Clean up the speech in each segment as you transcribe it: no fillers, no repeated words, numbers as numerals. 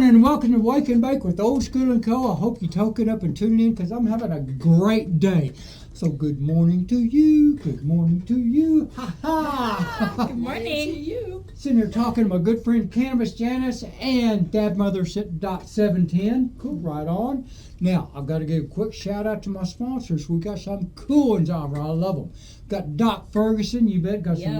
morning and welcome to Wake and Bake with Old School and Co. I hope you toke it up and tune in because I'm having a great day. So good morning to you. Good morning to you. Ha ha. Good morning to you. Sitting here talking to my good friend Cannabis Janice and Dabmother 710. Cool, right on. Now, I've got to give a quick shout out to my sponsors. We got some cool ones on. I love them. Got Doc Ferguson, you bet. Got some.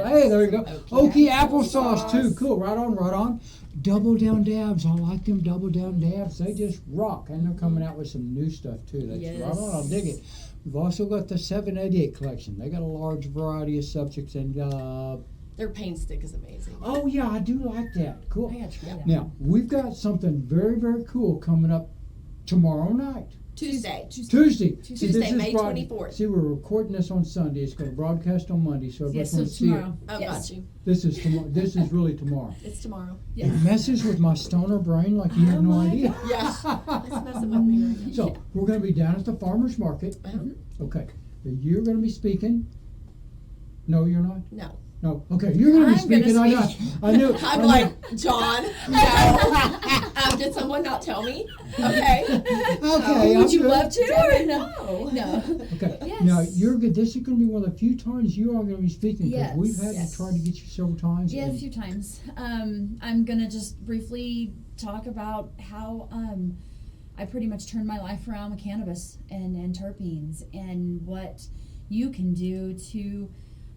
Hey, there you go. Okie Applesauce too. Cool, right on, right on. Double Down Dabs. I like them Double Down Dabs. They just rock. And they're coming out with some new stuff too. That's right on. I'll dig it. We've also got the 788 collection. They got a large variety of subjects and their paint stick is amazing. oh yeah, I do like that. Cool. I gotta try that. Now, we've got something very, very cool coming up tomorrow night. Tuesday, See, May 24th. See, we're recording this on Sunday. It's going to broadcast on Monday, so everybody's going to see it. Oh, got you. This is tomorrow. This is really tomorrow. It's tomorrow. It messes with my stoner brain like you have no idea. Yeah, it's messing with me right now. So we're going to be down at the farmers market. Okay, you're going to be speaking. No, you're not. No. No. Okay, you're going to be speaking. I knew. I'm like, John, no. Did someone not tell me? Okay. Okay. Would you good. love to? No. Okay. Yes. Now you're good. This is going to be one of the few times you are going to be speaking because Yes. we've had to try to get you several times. Yeah, a few times. I'm gonna just briefly talk about how I pretty much turned my life around with cannabis and terpenes and what you can do to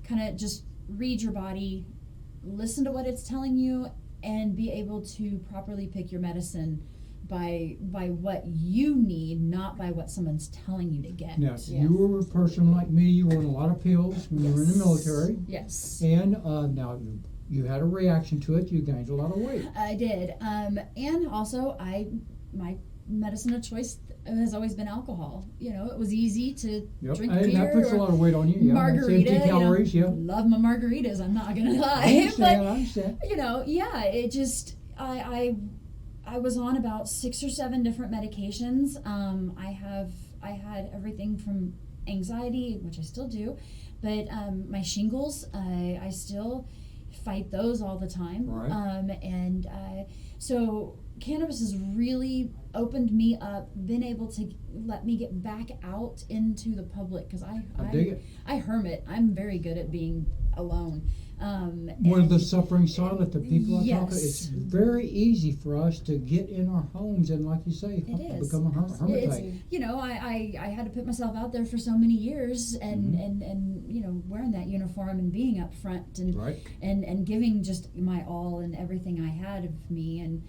kind of just read your body, listen to what it's telling you, and be able to properly pick your medicine by what you need, not by what someone's telling you to get. Now, you were a person like me. You were on a lot of pills when you were in the military. Yes. And now you had a reaction to it. You gained a lot of weight. I did. And also, my medicine of choice has always been alcohol. You know, it was easy to drink And beer that puts a lot of weight on you. Yeah, margarita. It's empty calories. Love my margaritas. I'm not gonna lie. I understand. You know, it just I was on about 6 or 7 different medications. I had everything from anxiety, which I still do, but my shingles, I still fight those all the time. Right. So cannabis has really opened me up, been able to let me get back out into the public because I dig it. I hermit. I'm very good at being alone. One of the suffering silent, the people I talk to, Yes. it's very easy for us to get in our homes and, like you say, become a hermit. You know, I had to put myself out there for so many years and you know, wearing that uniform and being up front and giving just my all and everything I had of me, and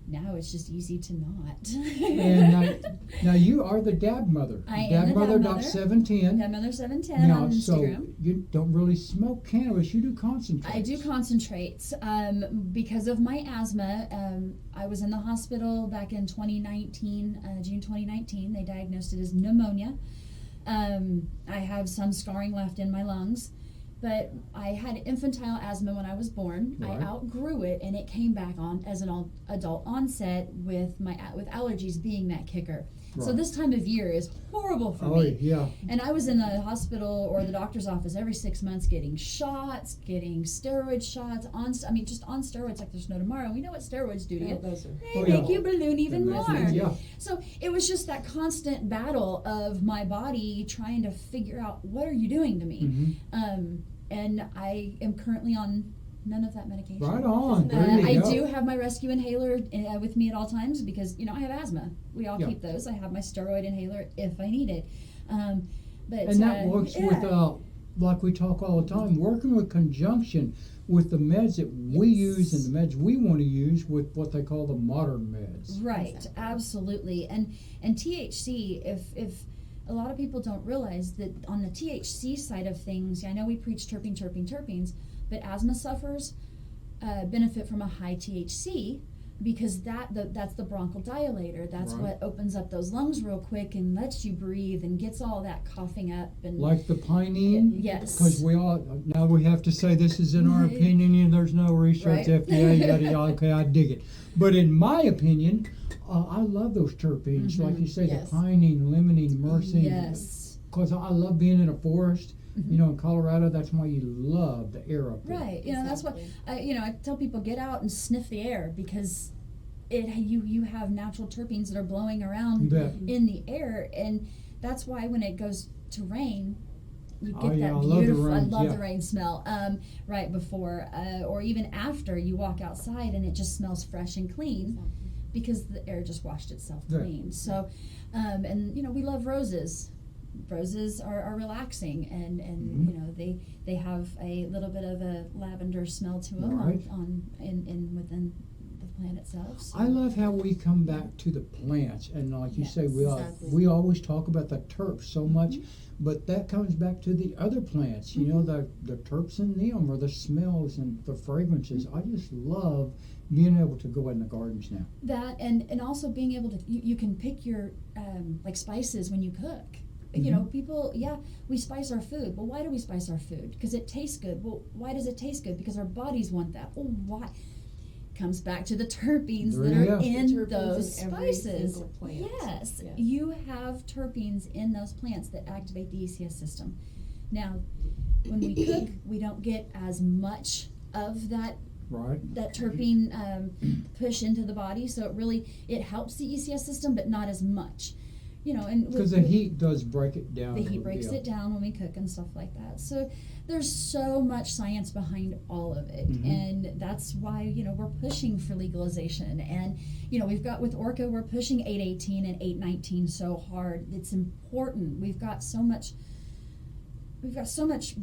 now it's just easy to not. And now you are the Dabmother. I am the Dabmother. Dabmother710. Dabmother 710 on Instagram. So you don't really smoke cannabis, you do concentrates. I do concentrates. Because of my asthma, I was in the hospital back in 2019, June 2019. They diagnosed it as pneumonia. I have some scarring left in my lungs. But I had infantile asthma when I was born. Right. I outgrew it, and it came back on as an adult onset with allergies being that kicker. Right. So this time of year is horrible for me. Yeah. And I was in the hospital or the doctor's office every 6 months getting shots, getting steroid shots, just on steroids like there's no tomorrow. We know what steroids do to you. They make you balloon even more. Yeah. So it was just that constant battle of my body trying to figure out, what are you doing to me? And I am currently on none of that medication. Right on. I do have my rescue inhaler with me at all times because, you know, I have asthma. We all keep those. I have my steroid inhaler if I need it. And that works with, like we talk all the time, working with conjunction with the meds that we use and the meds we want to use with what they call the modern meds. Right, absolutely. And THC, if a lot of people don't realize that on the THC side of things, I know we preach terpenes, but asthma sufferers benefit from a high THC because that's the bronchodilator. That's what opens up those lungs real quick and lets you breathe and gets all that coughing up. And like the pinene? Yes. Because now we have to say this is in our opinion and there's no research, FDA, yada, okay, I dig it. But in my opinion, I love those terpenes, like you say, the pinene, limonene, myrcene. Yes. Because I love being in a forest. You know, in Colorado, that's why you love the air up there. Right. You know, that's what I tell people, get out and sniff the air because you have natural terpenes that are blowing around Yeah. in the air, and that's why when it goes to rain, you get Oh, yeah, that I love the beautiful. I rains, love yeah. the rain smell. Right before or even after you walk outside, and it just smells fresh and clean because the air just washed itself Yeah. clean. So, and we love roses. Roses are relaxing, and Mhm. they have a little bit of a lavender smell to them Right. in within the plant itself. So. I love how we come back to the plants, and like you Yes, say, exactly. we always talk about the terps so much, Mm-hmm. but that comes back to the other plants. You know, the terps in them, or the smells and the fragrances. I just love being able to go in the gardens now. That and also being able to you can pick your like spices when you cook. You know, people, we spice our food. Well, why do we spice our food? Because it tastes good. Well, why does it taste good? Because our bodies want that. Well, why? Comes back to the terpenes There that you are go. in The terpenes those in every spices. single plant. Yes, Yeah. you have terpenes in those plants that activate the ECS system. Now, when we cook, we don't get as much of that Right. terpene push into the body, so it helps the ECS system, but not as much. And Because the heat does break it down. the heat breaks it down when we cook and stuff like that. So there's so much science behind all of it, and that's why we're pushing for legalization. And we've got with Orca, we're pushing 818 and 819 so hard. It's important. We've got so much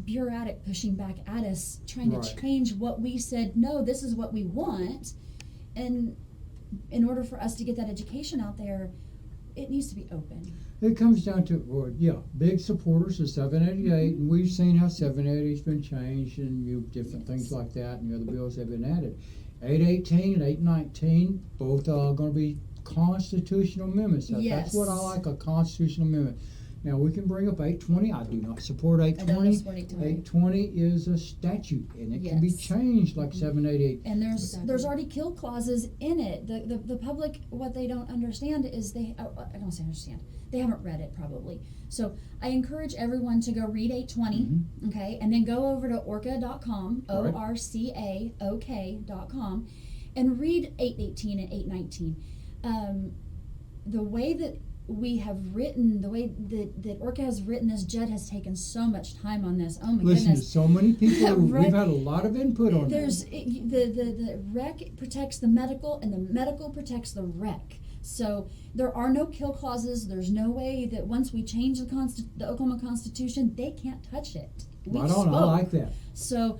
bureaucratic pushing back at us, trying Right. to change what we said. No, this is what we want, and in order for us to get that education out there, it needs to be open. It comes down to, big supporters of 788, and we've seen how 780's been changed and different things like that, and the other bills have been added. 818 and 819, both are going to be constitutional amendments. That's Yes. what I like, a constitutional amendment. Now, we can bring up 820. I do not support I don't 820. support 820. 820 is a statute, and it can be Yes. changed like 788. And there's Exactly. already kill clauses in it. The public, what they don't understand is I don't say understand. They haven't read it probably. So I encourage everyone to go read 820, okay, and then go over to orca.com, Right. ORCAOK.com, and read 818 and 819. The way that we have written, the way that Orca has written this, Judd has taken so much time on this. Oh my Listen to goodness. so many people. Right. We've had a lot of input on There's that. the rec protects the medical, and the medical protects the rec. So there are no kill clauses. There's no way that once we change the Oklahoma Constitution, they can't touch it. We Right on, I spoke. like that. So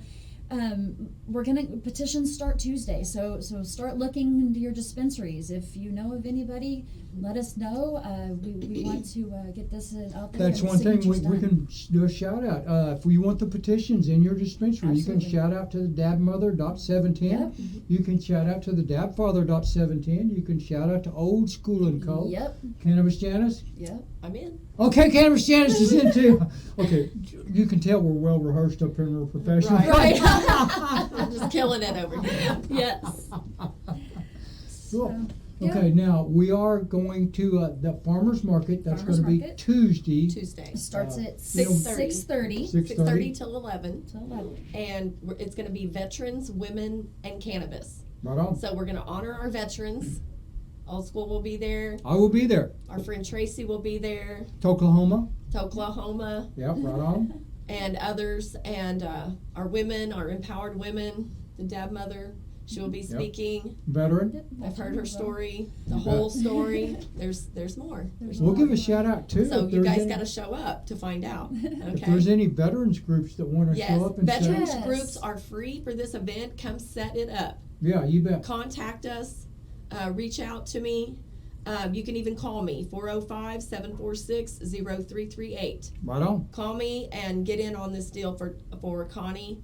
we're gonna petitions start Tuesday. So start looking into your dispensaries. If you know of anybody, let us know. We want to get this out there. That's and one thing we signatures done. can do a shout out. If you want the petitions in your dispensary, you Absolutely. can shout out to the Dabmother.710. Yep. You can shout out to the Dabfather.710. You can shout out to OldSchoolAndCo. Yep. Cannabis Janice. Yep. I'm in. Okay, Cannabis Janice is in too. Okay, you can tell we're well rehearsed up here and we're professional. Right. I'm just killing it over here. Yes. Cool. So, yeah. Okay, now we are going to the farmers market. That's Farmers going to be market. Tuesday. Tuesday. It starts at 6:30. 6:30 6:30 till 11. till 11. And it's going to be veterans, women, and cannabis. Right on. So we're going to honor our veterans. Old School will be there. I will be there. Our friend Tracy will be there. Oklahoma. To Oklahoma Yep, right on. and others. And our women, our empowered women, the Dabmother, she will be speaking. Veteran. I've heard her story, the whole story. There's more. There's We'll more. give a shout out too. So if you there's guys any- got to show up to find out. If Okay. there's any veterans groups that want to Yes, show up and say, veterans Yes. groups are free for this event. Come set it up. yeah, you bet. Contact us. Reach out to me. You can even call me, 405-746-0338. Right on. Call me and get in on this deal for Connie.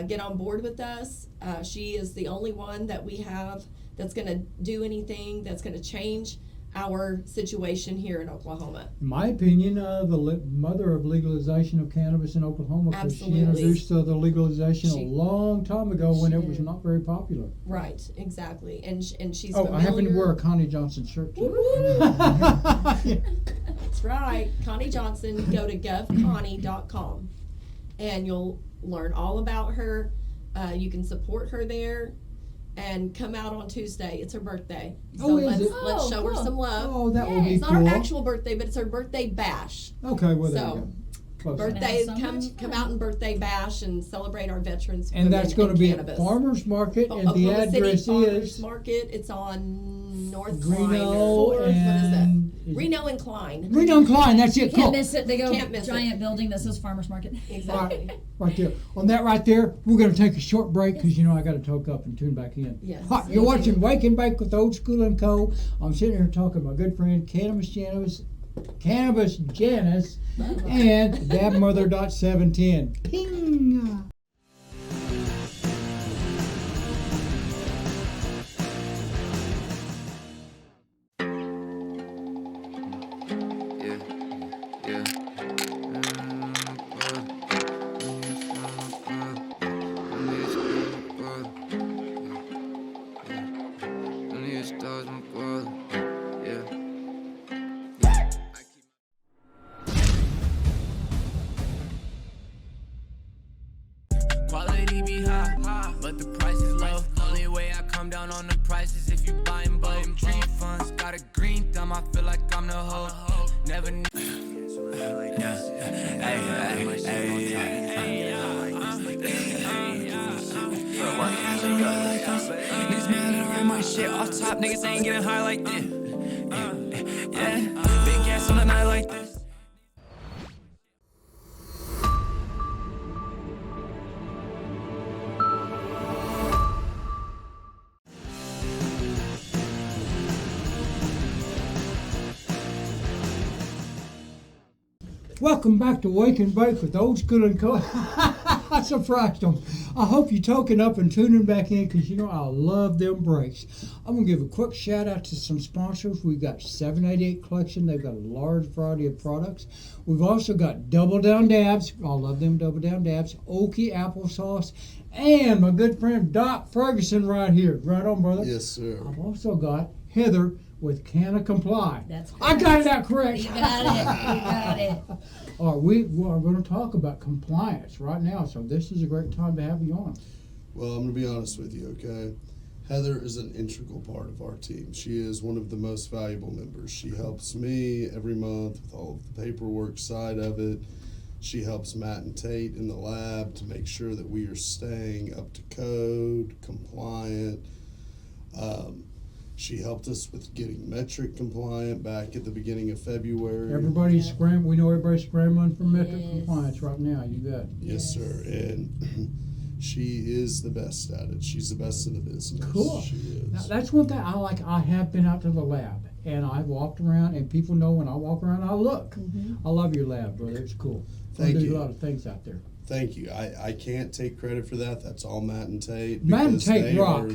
Get on board with us. She is the only one that we have that's going to do anything that's going to change our situation here in Oklahoma. In my opinion, the mother of legalization of cannabis in Oklahoma, because she Absolutely. introduced the legalization She- a long time ago when She it was did. not very popular. Right, exactly. And she's Oh, familiar. I happen to wear a Connie Johnson shirt too. That's right. Connie Johnson. Go to govconnie.com and you'll learn all about her. You can support her there. and come out on Tuesday. It's her birthday. So Oh, is let's, it? let's show her Cool. some love. Oh, that would be It's not cool. her actual birthday, but it's her birthday bash. Okay, well, there So, you go. Close Birthday, Have so come much come fun. out and birthday bash and celebrate our veterans. And that's women going to in be cannabis. at Farmers Market, and the Oklahoma City address Farmers is Market. It's on North Reno Klein or what is and it? Reno and Klein. Reno and Klein. That's it. Can't Cool. miss it. They go Can't miss giant building that says Farmers Market. Exactly. Right there. On that right there, we're going to take a short break because I got to toke up and tune back in. Yes. Hi, you're watching Wake and Bake with Old School and Co. I'm sitting here talking to my good friend Cannabis Janice and Dabmother.710. Ping! Quality be high, but the price is low. Only way I come down on the price is if you buy in bulk. Tree funds, got a green thumb, I feel like I'm the hoe. Never knew. Niggas mad that I write my shit off top, niggas ain't getting high like this. Yeah, big gas on a night like this. Welcome back to Wake and Bake with Old School and Co. I surprised them. I hope you're toking up and tuning back in because I love them breaks. I'm going to give a quick shout out to some sponsors. We've got 788 Collection. They've got a large variety of products. We've also got Double Down Dabs. I love them Double Down Dabs. Okie Applesauce. And my good friend Doc Ferguson right here. Right on, brother. Yes, sir. I've also got Heather with Can of Comply. That's I got it out correct. You got it. You got it. All right, we are going to talk about compliance right now, so this is a great time to have you on. Well, I'm going to be honest with you, okay? Heather is an integral part of our team. She is one of the most valuable members. She helps me every month with all of the paperwork side of it. She helps Matt and Tate in the lab to make sure that we are staying up to code, compliant. She helped us with getting metric compliant back at the beginning of February. Everybody's scrambling. We know everybody's scrambling for metric Yes. compliance right now. You bet. Yes, sir. And she is the best at it. She's the best in the business. Cool. She Now, is. that's one thing I like. I have been out to the lab, and I've walked around, and people know when I walk around, I look. I love your lab, brother. It's cool. Thank There's you. a lot of things out there. Thank you. I can't take credit for that. That's all Matt and Tate. Matt and because Tate they rock.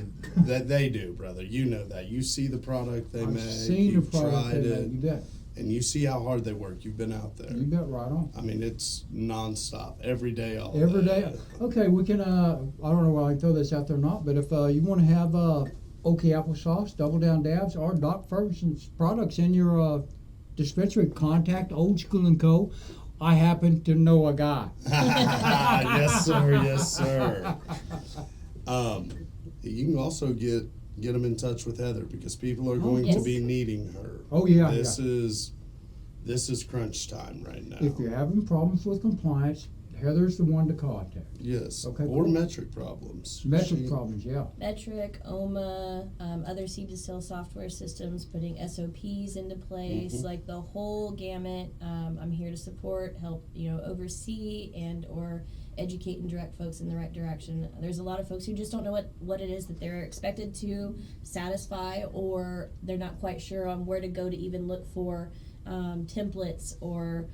that they do, brother. You know that. You see the product they I've make. seen the You've product. tried They it, make. You bet. and you see how hard they work. You've been out there. You bet. Right on. I mean, it's nonstop, every day, all Every day. day. Okay, we can. I don't know whether I can throw this out there or not, but if you want to have Okie Applesauce, Double Down Dabs, or Doc Ferguson's products in your dispensary, contact Old School and Co. I happen to know a guy. Yes, sir. Yes, sir. You can also get them in touch with Heather because people are going to yes. be needing her. Oh, yeah, This is crunch time right now. If you're having problems with compliance, Heather's the one to contact. Yes. Okay, Or cool. metric problems. Metric She- problems, yeah. Metric, OMA, other seed to sale software systems, putting SOPs into place, like the whole gamut. I'm here to support, help, oversee and or educate and direct folks in the right direction. There's a lot of folks who just don't know what it is that they're expected to satisfy, or they're not quite sure on where to go to even look for templates or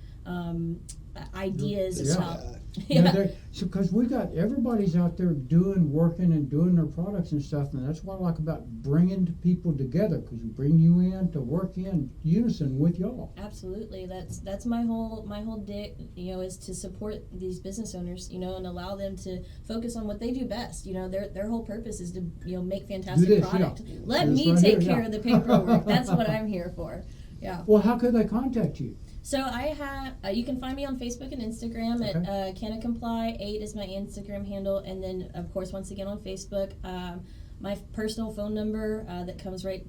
ideas Yeah. about. Because we got everybody's out there working and doing their products and stuff, and that's what I like about bringing people together. Because we bring you in to work in unison with y'all. Absolutely, that's my whole dick, is to support these business owners, and allow them to focus on what they do best. Their whole purpose is to make fantastic Do this, product. yeah. Let This me right take here, care yeah. of the paperwork. That's what I'm here for. Yeah. Well, how could they contact you? So I have, you can find me on Facebook and Instagram at Can of Comply 8 is my Instagram handle, and then of course once again on Facebook. my personal phone number that comes right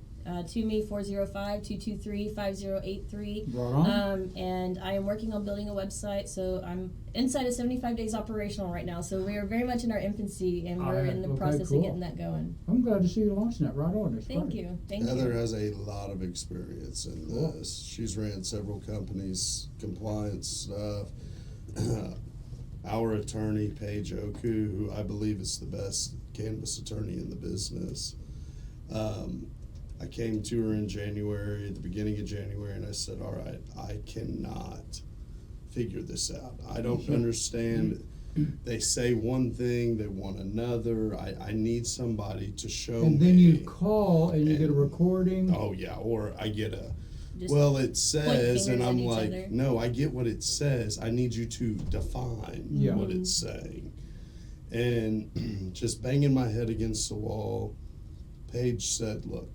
to me, 405-223-5083. Right on. And I am working on building a website, so I'm inside of 75 days operational right now. So we are very much in our infancy, and we're in the process cool. of getting that going. I'm glad to see you launching that right on. That's Thank great. you. Thank Heather you. has a lot of experience in Cool. this. She's ran several companies, compliance stuff. Our attorney, Paige Oku, who I believe is the best cannabis attorney in the business. I came to her in January, at the beginning of January, and I said, all right, I cannot figure this out. I don't understand. They say one thing, they want another. I need somebody to show me. And then you call and you get a recording. Oh, yeah, or I get a, Just well, it says, and fingers at I'm each like, other. no, I get what it says. I need you to define Yeah. what it's saying. And just banging my head against the wall, Paige said, look,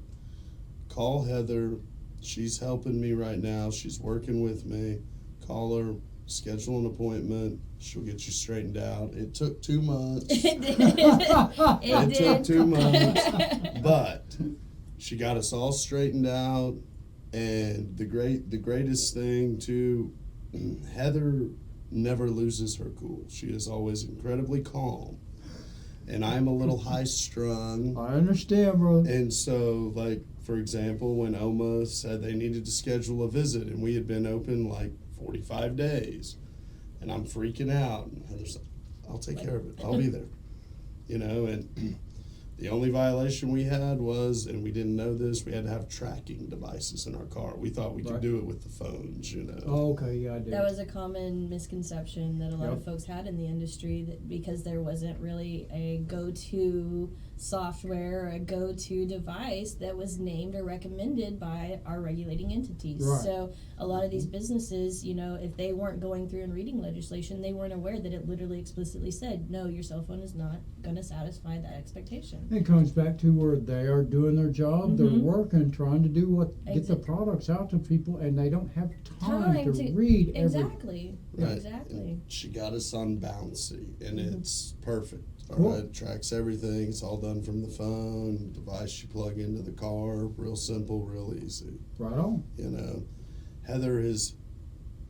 call Heather. She's helping me right now. She's working with me. Call her, schedule an appointment. She'll get you straightened out. It took 2 months. It did. It took 2 months. But she got us all straightened out. And the greatest thing too, Heather never loses her cool. She is always incredibly calm. And I'm a little high strung. I understand, brother. And so, like, for example, when Oma said they needed to schedule a visit and we had been open like 45 days and I'm freaking out, and Heather's like, I'll take care of it. I'll be there. You know, and the only violation we had was, and we didn't know this, we had to have tracking devices in our car. We thought we could Right. do it with the phones, you know. Oh, okay, yeah, I did. That was a common misconception that a lot of Yep. folks had in the industry, that because there wasn't really a go-to software or a go-to device that was named or recommended by our regulating entities. Right. So a lot of these businesses, you know, if they weren't going through and reading legislation, they weren't aware that it literally explicitly said, no, your cell phone is not going to satisfy that expectation. It comes back to where they are doing their job, they're Mhm. working, trying to do get the Exact- products out to people, and they don't have time to read every. Exactly. Right. Exactly. And she got us on Bouncy, and it's perfect. All Cool. right, tracks everything. It's all done from the phone, device you plug into the car. Real simple, real easy. Right on. You know, Heather has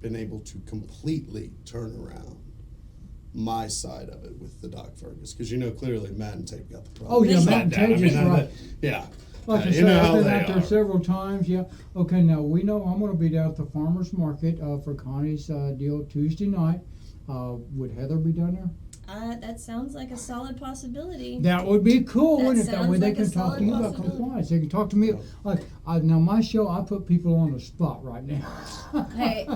been able to completely turn around my side of it with the Doc Fergus, because you know clearly Matt and Tate got the problem. Oh, yeah, It's Matt not and that. Tate is right. Yeah. Like I you said, know how I've been they out there are. several times, yeah. Okay, now we know I'm gonna be down at the farmer's market for Connie's deal Tuesday night. Would Heather be down there? That sounds like a solid possibility. That would be cool, That wouldn't it? That way sounds they like a can talk to solid you about possibility. compliance. They can talk to me. Like, now my show, I put people on the spot right now. Hey,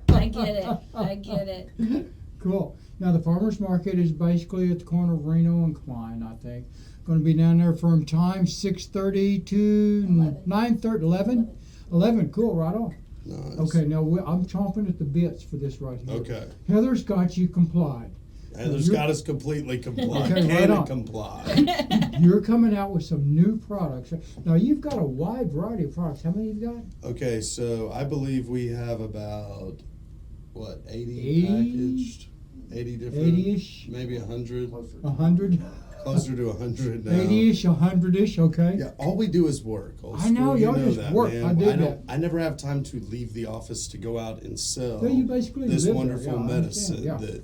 I get it. I get it. Cool. Now the farmer's market is basically at the corner of Reno and Klein, I think. Going to be down there from time 6:30 to 9:30, 11. Cool, right on. Nice. Okay, now I'm chomping at the bits for this right here. Okay. Heather's got you complied. Heather's You're- got us completely complied. Okay, right Can on. it comply? You're coming out with some new products. Now you've got a wide variety of products. How many you got? Okay, so I believe we have about, what, 80 80? packaged? 80 different? 80-ish, Maybe 100? 100, Closer to 100 now. 80-ish, 100-ish. Okay. Yeah, all we do is work. Old I know, school, you y'all know just that, work. man. I dig that. I never have time to leave the office to go out and sell So you basically this live there. wonderful Yeah, I medicine understand. Yeah. that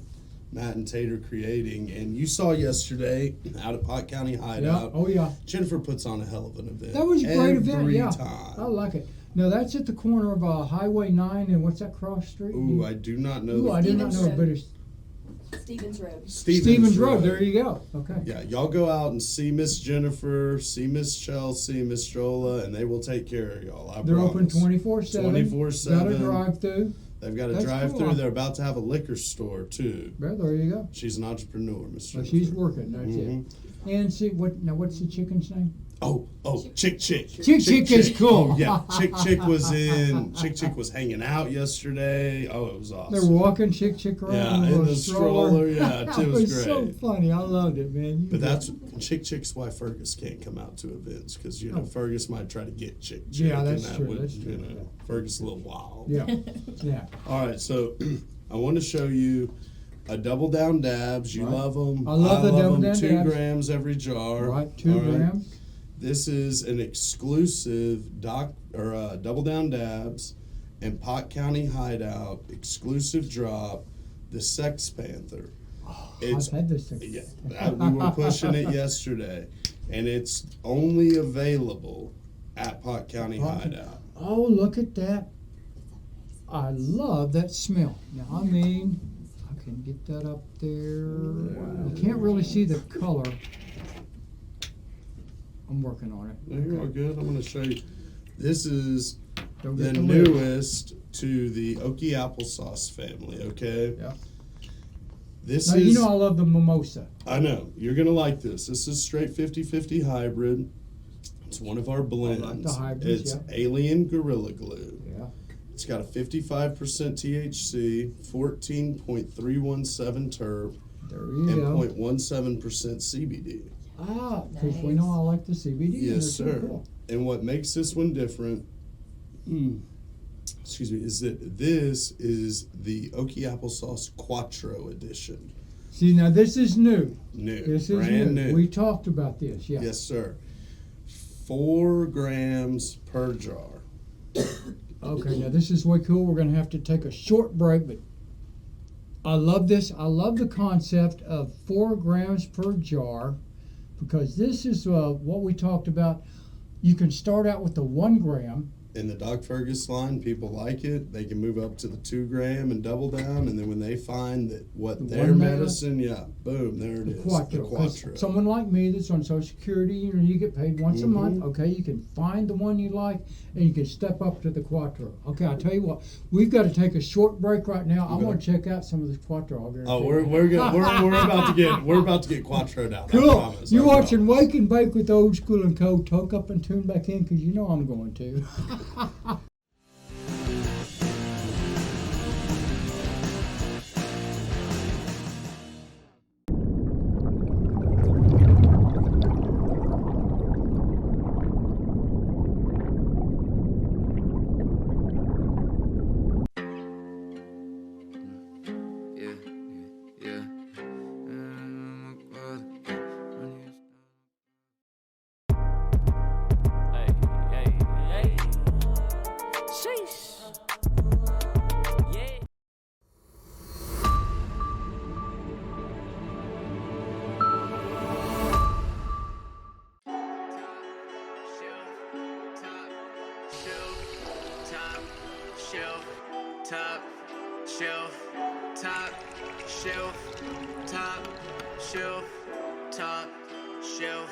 Matt and Tate are creating. And you saw yesterday out at Pot County Yeah. Hideout, Oh yeah. Jennifer puts on a hell of an event. That was a great event. every Yeah. time. I like it. Now that's at the corner of Highway 9 and what's that cross street? Ooh, I do not know. Ooh, I did not know, Stevens but it's Stevens Road. Stevens Road. There you go. Okay. Yeah, y'all go out and see Miss Jennifer, see Miss Chelsea, Miss Jola, and they will take care of y'all. I They're open promise. 24/7. 24/7. Got a drive-through. They've got a That's drive-through. cool. They're about to have a liquor store too. Well, there you go. She's an entrepreneur, Miss So Jennifer. she's working. That's Mhm. it. And see what's the chicken's name? Oh, Chick Chick. Chick is cool. Oh, yeah, Chick was hanging out yesterday. Oh, it was awesome. They're walking Chick around Yeah, in a in little the stroller. Yeah, That it was so great. funny. I loved it, man. You But bet. that's Chick's why Fergus can't come out to events, because you know Oh. Fergus might try to get Chick. Yeah, and that's that true, would, that's true, You know, yeah. Fergus is a little wild. Yeah. Yeah. All right, so I want to show you a double down dabs. You Right. love them. I love the double them. down 2 dabs. grams every jar. Right. 2 All grams. This is an exclusive Double Down Dabs and Pot County Hideout exclusive drop, the Sex Panther. I've had this thing. Yeah, we were pushing it yesterday, and it's only available at Pot County Hideout. Oh, look at that. I love that smell. Now, I mean, I can get that up there. You can't really see the color. I'm working on it. No, you're all good. I'm going to show you. This is Don't the get the lid. newest to the Okie Applesauce family, okay? Yeah. This Now, is, you know I love the mimosa. I know, you're going to like this. This is straight 50-50 hybrid. It's one of our blends. I like the hybrids, It's Alien Gorilla Glue. Yeah. It's got a 55% THC, 14.317 terp, There and you go. 0.17% CBD. Ah, because we Nice. know I like the CBD. and Yes, they're so sir. cool. And what makes this one different, excuse me, is that this is the Okie Applesauce Quattro edition. See, now this is new. New. This is brand new. We talked about this, yeah. Yes, sir. 4 grams per jar. Okay, now this is way cool. We're going to have to take a short break, but I love this. I love the concept of 4 grams per jar because this is what we talked about. You can start out with the 1 gram. In the Doc Fergus line, people like it. They can move up to the 2 gram and double down, and then when they find that what The their one medicine, boom, there it is. Quattro. The Quattro. Someone like me that's on Social Security, you get paid once a month. Okay, you can find the one you like, and you can step up to the Quattro. Okay, I'll tell you what, we've got to take a short break right now. I want to check out some of this Quattro. I'll guarantee Oh, you. we're about to get Quattro'd out. I Cool. promise. You're I promise. watching Wake and Bake with Old School and Co. Toke up and tune back in because you know I'm going to. Yeah, yeah, Hey, hey, hey. Sheesh. Yeah. Top shelf, top shelf, top shelf, top shelf.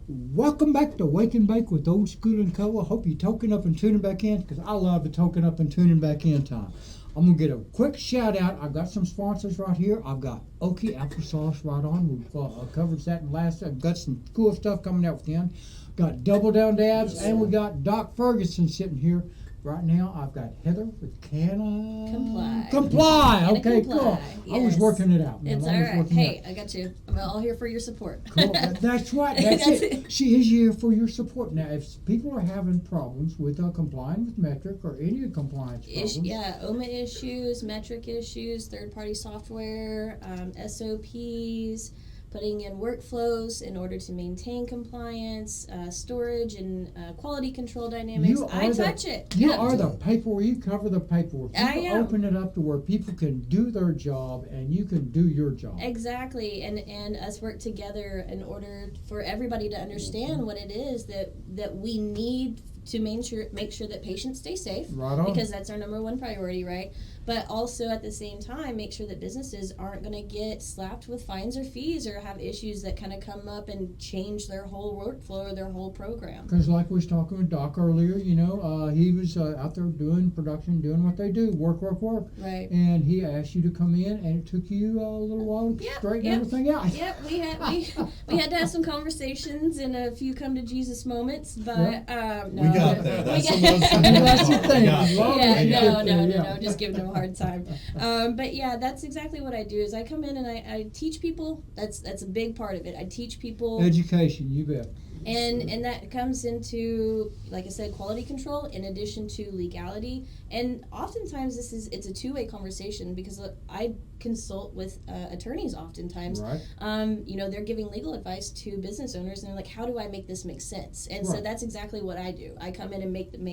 Welcome back to Wake and Bake with Old School and Co. I hope you're toking up and tuning back in because I love the token up and tuning back in time. I'm going to get a quick shout out. I've got some sponsors right here. I've got Okie Applesauce right on. We've covered that in last. I've got some cool stuff coming out with them. Got Double Down Dabs, and we got Doc Ferguson sitting here. Right now, I've got Heather with Comply. Comply. Can I Okay, comply? cool. I was Yes. working it out. man. It's I all was right. working it Hey, I got you. I'm all here for your support. Cool. That's right. That's That's it. She is here for your support. Now, if people are having problems with complying with metric or any compliance problems, OMA issues, metric issues, third-party software, SOPs, putting in workflows in order to maintain compliance, storage and quality control dynamics. I touch it. You Yeah. are the paperwork. You cover the paperwork. I You am. open it up to where people can do their job and you can do your job. Exactly, and us work together in order for everybody to understand what it is that we need to make sure that patients stay safe. Right on. Because that's our number one priority, right? But also at the same time, make sure that businesses aren't going to get slapped with fines or fees or have issues that kind of come up and change their whole workflow or their whole program. Because like we was talking with Doc earlier, he was out there doing production, doing what they do, work. Right. And he asked you to come in, and it took you a little while to straighten everything out. Yep, we had to have some conversations and a few come to Jesus moments, but no. We got there. That's We the got- most That's the thing. We got As long there. as you Yeah, get there, no, just giving them a hard time. But yeah, that's exactly what I do. Is I come in and I teach people. That's a big part of it. I teach people. Education, you bet. And that comes into, like I said, quality control in addition to legality. And oftentimes it's a two-way conversation, because I consult with attorneys oftentimes. Right. They're giving legal advice to business owners, and they're like, how do I make this make sense? And so Right. that's exactly what I do. I come in and make them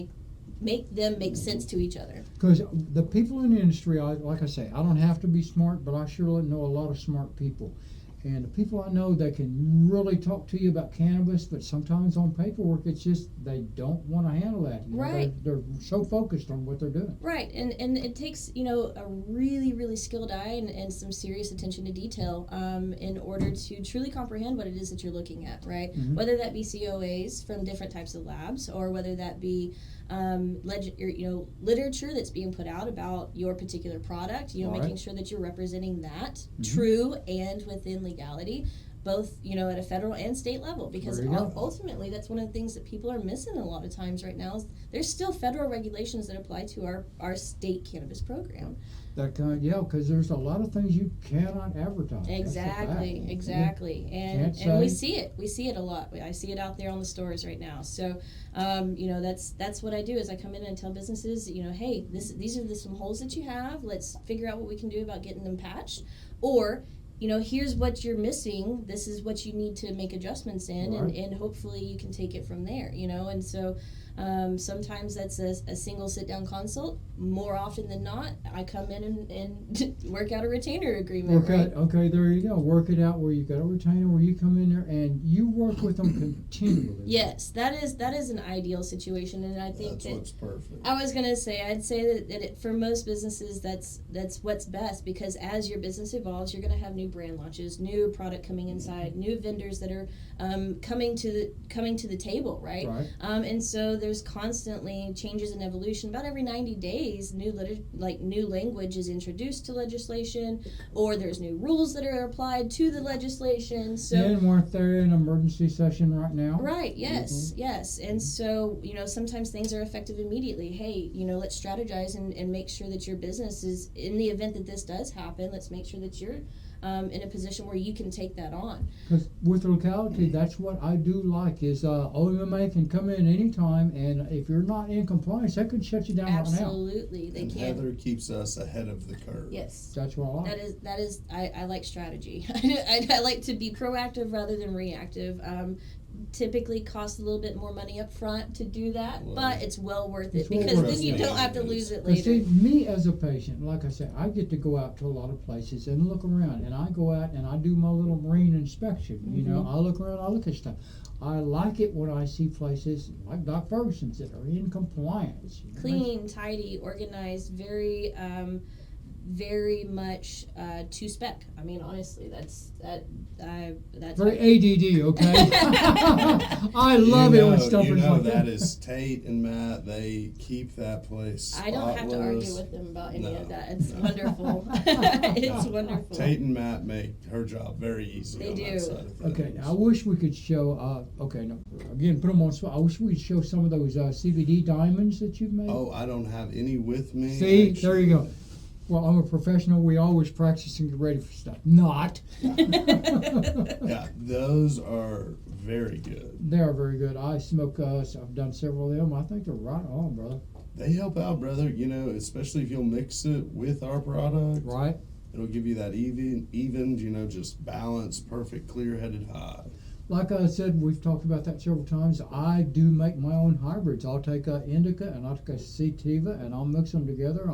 make sense to each other. Because the people in the industry, like I say, I don't have to be smart, but I surely know a lot of smart people. And the people I know that can really talk to you about cannabis, but sometimes on paperwork, it's just they don't want to handle that. You know, Right. They're so focused on what they're doing. Right, and it takes, a really, really skilled eye and some serious attention to detail in order to truly comprehend what it is that you're looking at, right? Mhm. Whether that be COAs from different types of labs, or whether that be literature that's being put out about your particular product, Right. making sure that you're representing that Mhm. true and within legality, both, at a federal and state level, because There you go. ultimately that's one of the things that people are missing a lot of times right now is there's still federal regulations that apply to our state cannabis program. That kind, because there's a lot of things you cannot advertise. That's a fact. Exactly, Can't and we say. see it a lot. I see it out there on the stores right now. So, that's what I do is I come in and tell businesses, hey, these are some holes that you have. Let's figure out what we can do about getting them patched, or here's what you're missing. This is what you need to make adjustments in, Right. and hopefully you can take it from there. And so. Sometimes that's a single sit-down consult. More often than not, I come in and work out a retainer agreement. Okay, there you go. Work it out where you got a retainer, where you come in there and you work with them continually. Yes, that is an ideal situation, and I think That's what's perfect. I was gonna say, I'd say that for most businesses, that's what's best, because as your business evolves, you're gonna have new brand launches, new product coming inside, new vendors that are coming to the table, right? Right. And so there's constantly changes in evolution. About every 90 days, new language is introduced to legislation, or there's new rules that are applied to the legislation. So. And weren't there an emergency session right now? Right, yes. And so, sometimes things are effective immediately. Hey, let's strategize and make sure that your business is, in the event that this does happen, let's make sure that you're in a position where you can take that on. Because with locality, that's what I do like is OMA can come in anytime, and if you're not in compliance, that could shut you down right now. Absolutely, they And can. Heather keeps us ahead of the curve. Yes. That's what I like. That is. I like strategy. I like to be proactive rather than reactive. Typically costs a little bit more money up front to do that, Well, but it's well worth it, it's well because worth then it. you don't have to lose it But later. see, me as a patient, like I said, I get to go out to a lot of places and look around, and I go out and I do my little marine inspection. I look around, I look at stuff. I like it when I see places like Doc Ferguson's that are in compliance. Clean, tidy, organized, very much to spec. I mean, honestly, that's Very ADD, okay? I love it when stuff is like that is Tate and Matt. They keep that place spotless. I don't have to argue with them about any of No. that. It's wonderful. It's wonderful. Tate and Matt make her job very easy. They on do. That side of things. Okay, now I wish we could show, again, put them on spot. I wish we could show some of those CBD diamonds that you've made. Oh, I don't have any with me. See, actually. there you go. Well, I'm a professional. We always practice and get ready for stuff. Not. Yeah, those are very good. They are very good. I smoke, I've done several of them. I think they're right on, brother. They help out, brother. Especially if you'll mix it with our product. Right? It'll give you that even, just balanced, perfect, clear-headed high. Like I said, we've talked about that several times. I do make my own hybrids. I'll take a indica and I'll take a sativa and I'll mix them together.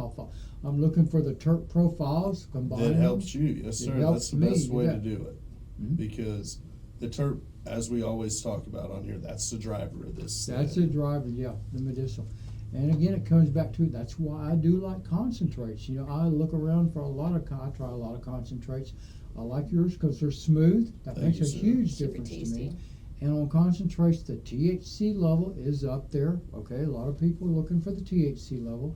I'm looking for the terp profiles, combine That them. helps you, yes, It sir. helps That's the me, best you way to bet. do it. Mhm. Because the terp, as we always talk about on here, that's the driver of this. That's thing. the driver, yeah, the medicinal. And again, it comes back to, that's why I do like concentrates. I look around for I try a lot of concentrates. I like yours because they're smooth. That Thank makes you, a sir. huge Super difference to tasty. me. And on concentrates, the THC level is up there. Okay, a lot of people are looking for the THC level.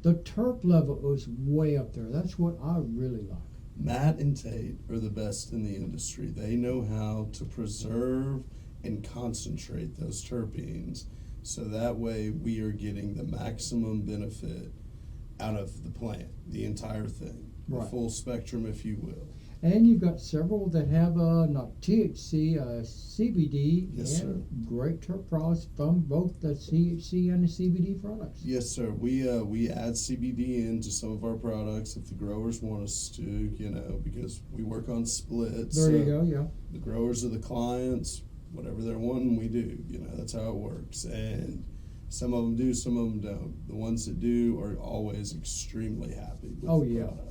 The terp level is way up there. That's what I really like. Matt and Tate are the best in the industry. They know how to preserve and concentrate those terpenes, so that way we are getting the maximum benefit out of the plant, the entire thing, the Right. full spectrum, if you will. And you've got several that have not THC, CBD, Yes, and great terp products from both the THC and the CBD products. Yes, sir. We add CBD into some of our products if the growers want us to, you know, because we work on splits. There you go, yeah. The growers are the clients. Whatever they're wanting, we do. You know, that's how it works. And some of them do, some of them don't. The ones that do are always extremely happy with Oh, the yeah. product.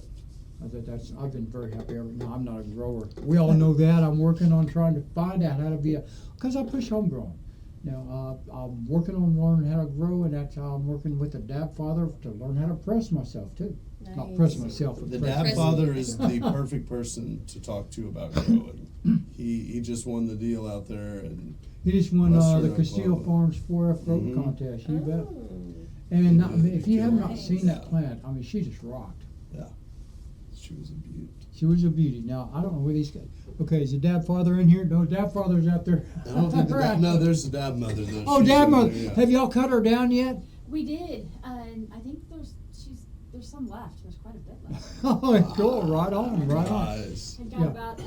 I've been very happy. No, I'm not a grower. We all know that. I'm working on trying to find out how to be because I push home growing. Now, I'm working on learning how to grow, and that's how I'm working with the Dabfather to learn how to press myself, too. Not press myself. But The press. Dabmother is the perfect person to talk to about growing. He just won the deal out there, and He just won Western the Castile Oklahoma. Farms 4F Growth Mhm. Contest. You bet. Oh. And He I mean, if you have not Nice. seen that plant, I mean, she just rocked. she was a beaut. She was a beauty. Now, I don't know where these guys. Okay, is the Dabfather in here? No, Dabfather's out there. I don't think no, there's the Dabmother. Though. Oh, She's in Dabmother. there, yeah. Have y'all cut her down yet? We did, and I think there's some left. There's quite a bit left. Oh, cool. Right on. Right on. Nice. I've got Yeah. about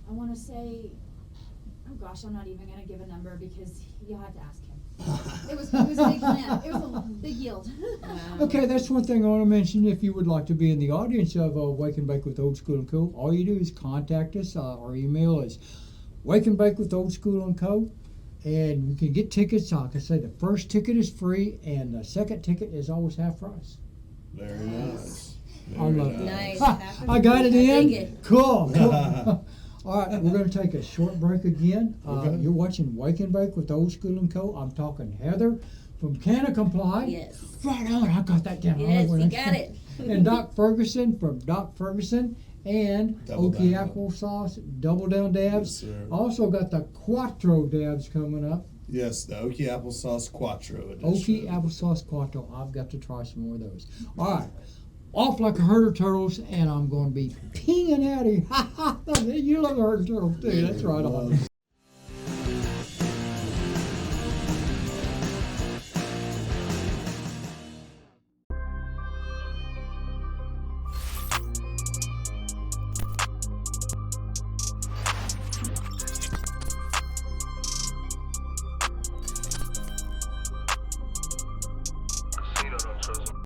I want to say, oh gosh, I'm not even gonna give a number because you'll have to ask him. It was a big plant. It was a big yield. Okay, that's one thing I want to mention. If you would like to be in the audience of Wake and Bake with Old School and Co., all you do is contact us. Our email is Wake and Bake with Old School and Co., and you can get tickets. Like I say, the first ticket is free, and the second ticket is always half price. Very nice. I love it. Nice. Ha, I got it I in. dig it. Cool. All right, we're going to take a short break again. Okay. You're watching Wake and Bake with Old School and Co. I'm talking Heather from Canna Comply. Yes. Right on. I got that down. Yes, All you right, got it. And Doc Ferguson from Doc Ferguson and Double Okie down. Applesauce, Double Down Dabs. Yes, sir. Also got the Quattro Dabs coming up. Yes, the Okie Applesauce Quattro edition. Okie Applesauce Quattro. I've got to try some more of those. All right. Off like a herd of turtles, and I'm going to be pinging out of here. You love a herd of turtles, too. That's right on.